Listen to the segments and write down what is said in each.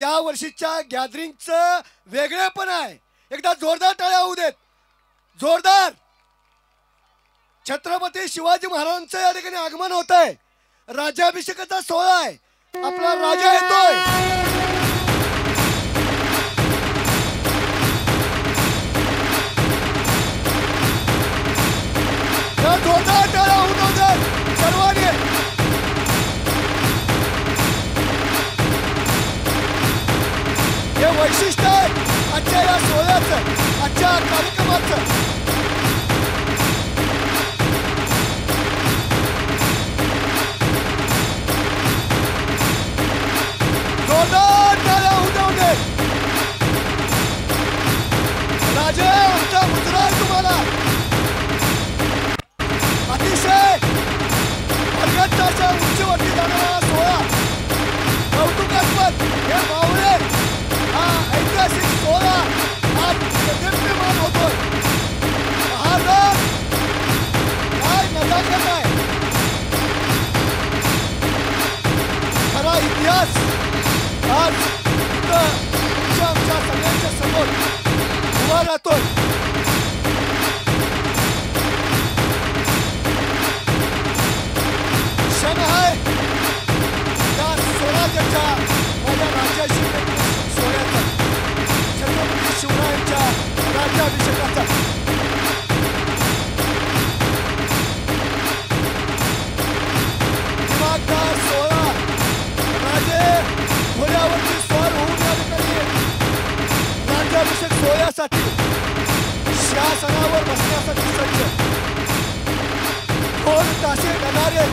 या वर्षीच्या गॅदरिंगचं वेगळेपण आहे. एकदा जोरदार टाळ्या होऊ देत. जोरदार. छत्रपती शिवाजी महाराजांचं या ठिकाणी आगमन होत आहे. राज्याभिषेकाचा सोहळा आहे. आपला राजा येतोय. जोरदार टाळ्या होऊ देत सर्वांनी. हे वैशिष्ट्य आहे आजच्या या सोहळ्याचं, आजच्या कार्यक्रमाचं. जोरदार टाळ्या उठवू दे. राजे आमचा मुद्रा आहे तुम्हाला. अतिशय भरगच्च उंचीवरती जाणारा सोहळा, कौतुकास्पद हे मावळे. हा ऐतिहासिक सोहळा आज देदीप्यमान होतोय. महाराज काय नजाकत आहे. खरा इतिहास आज आमच्या सगळ्यांच्या समोर उभा राहतोय. क्षण आहे त्या स्वराज्याच्या माझ्या राज्याशी सोहळ्याचा, छत्रपती शिवरायांच्या राज्याभिषेकाचा. दिमागदार सोहळा. राजे घोड्यावरती स्वार होऊन या ठिकाणी राज्याभिषेक सोहळ्यासाठी सिंहासनावर बसण्यासाठी सज्ज. ढोल ताशे नगारे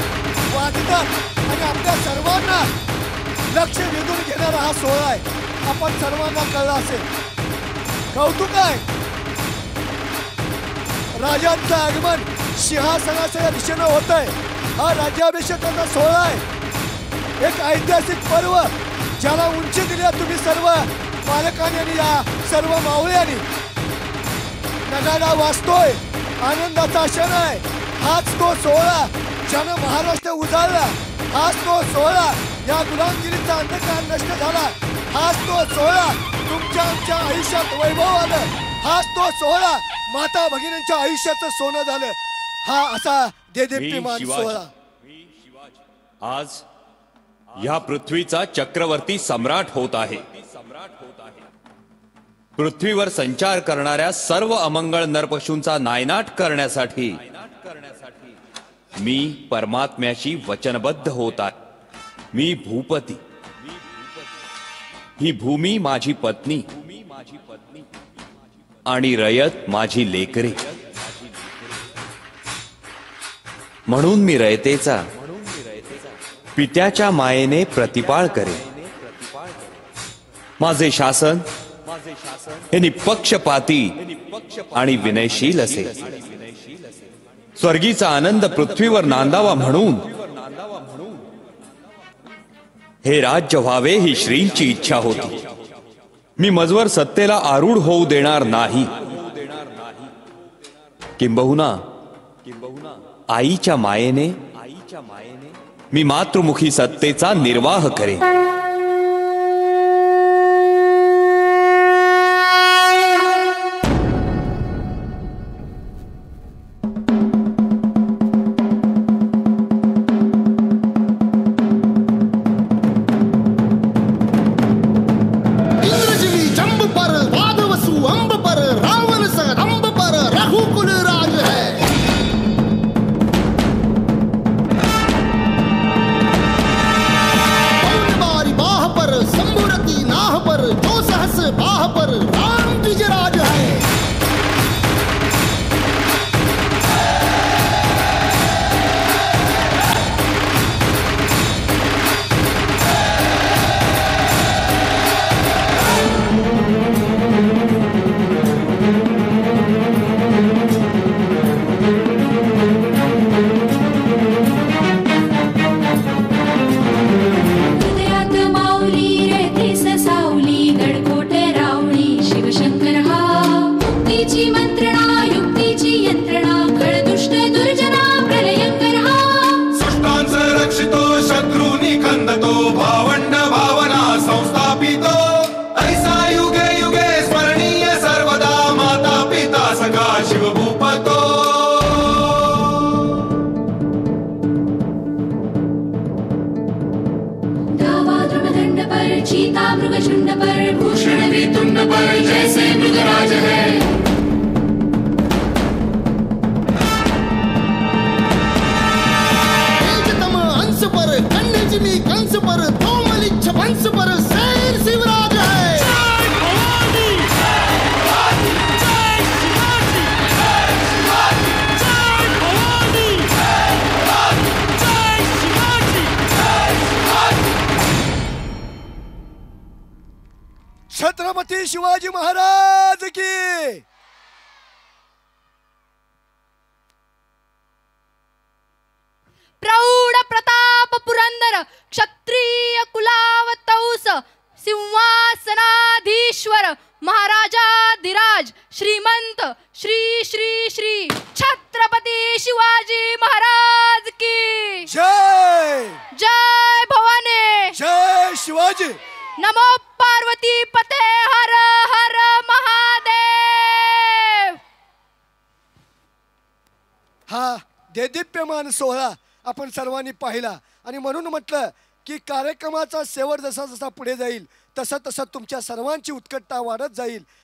वाजतात आणि आपल्या सर्वांना लक्ष वेधून घेणारा हा सोहळा आहे. आपण सर्वांना कळलं असेल. कौतुक आहे. राजांचं आगमन सिंहासनाच्या या दिशेनं होत आहे. हा राज्याभिषेकाचा सोहळा आहे. एक ऐतिहासिक पर्व ज्याला उंची दिली तुम्ही सर्व पालकांनी आणि या सर्व मावळ्यांनी. नगाडा वाजतोय. आनंदाचा क्षण आहे. हाच तो सोहळा ज्यानं महाराष्ट्र उजाळला. हाच तो सोहळा या गुलामगिरीचा अंधकार नष्ट झाला. हाच तो सोहळा तुमच्या आमच्या आयुष्यात वैभव आलं. हाच तो सोहळा माता भगिनींच्या आयुष्याचं सोनं झालं. हा असा देदीप्यमान सोहळा. आज या पृथ्वीचा चक्रवर्ती सम्राट होत आहे. पृथ्वीवर संचार करणाऱ्या सर्व अमंगळ नरपशूंचा नायनाट करण्यासाठी मी परमात्म्याशी वचनबद्ध होत आहे. मी भूपती. ही भूमी माझी पत्नी आणि रयत माझी लेकरे. म्हणून मी रयतेचा पित्याच्या मायेने प्रतिपाळ करेन. माझे शासन हे निपक्षपाती आणि विनयशील असेल. स्वर्गीचा आनंद पृथ्वीवर नांदावा म्हणून हे राज्य व्हावे ही श्रींची इच्छा होती. मी मजवर सत्तेला आरूढ होऊ देणार नाही. किंबहुना आईच्या मायेने मी मातृमुखी सत्तेचा निर्वाह करेन. हृदयात माऊली रे केस सावली गडकोट रावळी जूता मृगशुंड पर, भूषण भी तुंड पर जैसे मृगराज है। तेजतम अंश पर, कन्याजिमी कंस पर, तोमलिच्छ वंश पर शेर शिवराज है। छत्रपती शिवाजी महाराज की। प्रौढ प्रताप पुरंदर क्षत्रिय कुलावतौस सिंहासनाधीश्वर महाराजाधिराज श्रीमंत श्री श्री श्री छत्रपती शिवाजी महाराज की जय। जय भवानी। जय शिवाजी। नमो पार्वती पते हर हर महादेव। हा देदीप्यमान सोहळा आपण सर्वांनी पाहिला आणि म्हणून म्हटलं की कार्यक्रमाचा शेवट जसा जसा पुढे जाईल तसं तसं तुमच्या सर्वांची उत्कटता वाढत जाईल।